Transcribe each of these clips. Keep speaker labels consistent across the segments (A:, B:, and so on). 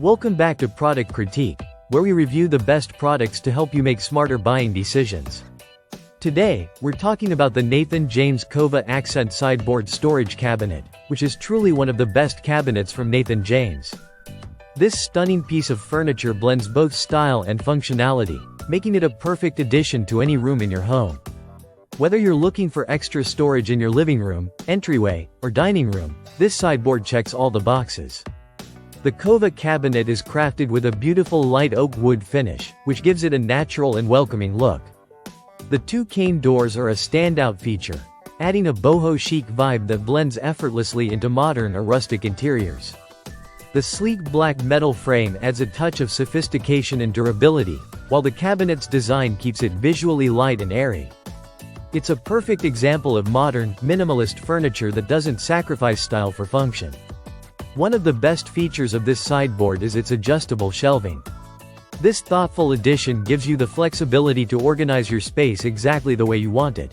A: Welcome back to Product Critique, where we review the best products to help you make smarter buying decisions. Today, we're talking about the Nathan James Kova Accent Sideboard Storage Cabinet, which is truly one of the best cabinets from Nathan James. This stunning piece of furniture blends both style and functionality, making it a perfect addition to any room in your home. Whether you're looking for extra storage in your living room, entryway, or dining room, this sideboard checks all the boxes. The Kova cabinet is crafted with a beautiful light oak wood finish, which gives it a natural and welcoming look. The two cane doors are a standout feature, adding a boho chic vibe that blends effortlessly into modern or rustic interiors. The sleek black metal frame adds a touch of sophistication and durability, while the cabinet's design keeps it visually light and airy. It's a perfect example of modern, minimalist furniture that doesn't sacrifice style for function. One of the best features of this sideboard is its adjustable shelving. This thoughtful addition gives you the flexibility to organize your space exactly the way you want it.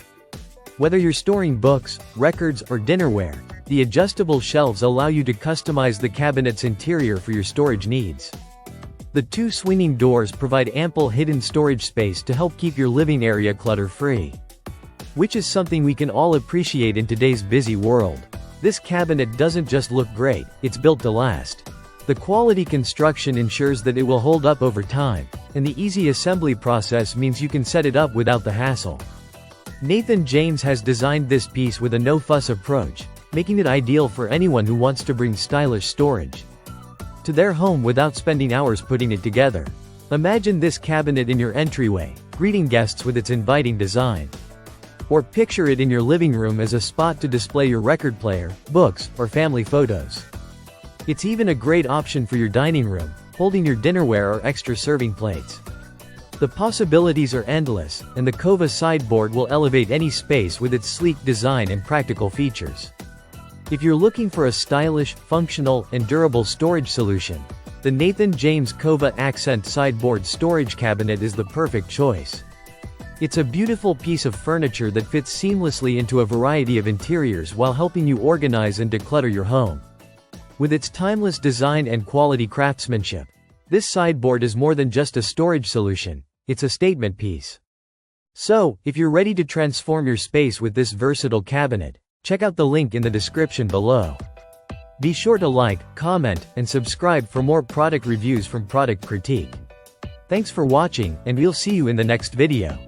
A: Whether you're storing books, records, or dinnerware, the adjustable shelves allow you to customize the cabinet's interior for your storage needs. The two swinging doors provide ample hidden storage space to help keep your living area clutter-free, which is something we can all appreciate in today's busy world. This cabinet doesn't just look great, it's built to last. The quality construction ensures that it will hold up over time, and the easy assembly process means you can set it up without the hassle. Nathan James has designed this piece with a no-fuss approach, making it ideal for anyone who wants to bring stylish storage to their home without spending hours putting it together. Imagine this cabinet in your entryway, greeting guests with its inviting design. Or picture it in your living room as a spot to display your record player, books, or family photos. It's even a great option for your dining room, holding your dinnerware or extra serving plates. The possibilities are endless, and the Kova sideboard will elevate any space with its sleek design and practical features. If you're looking for a stylish, functional, and durable storage solution, the Nathan James Kova Accent Sideboard Storage Cabinet is the perfect choice. It's a beautiful piece of furniture that fits seamlessly into a variety of interiors while helping you organize and declutter your home. With its timeless design and quality craftsmanship, this sideboard is more than just a storage solution, it's a statement piece. So, if you're ready to transform your space with this versatile cabinet, check out the link in the description below. Be sure to like, comment, and subscribe for more product reviews from Product Critique. Thanks for watching, and we'll see you in the next video.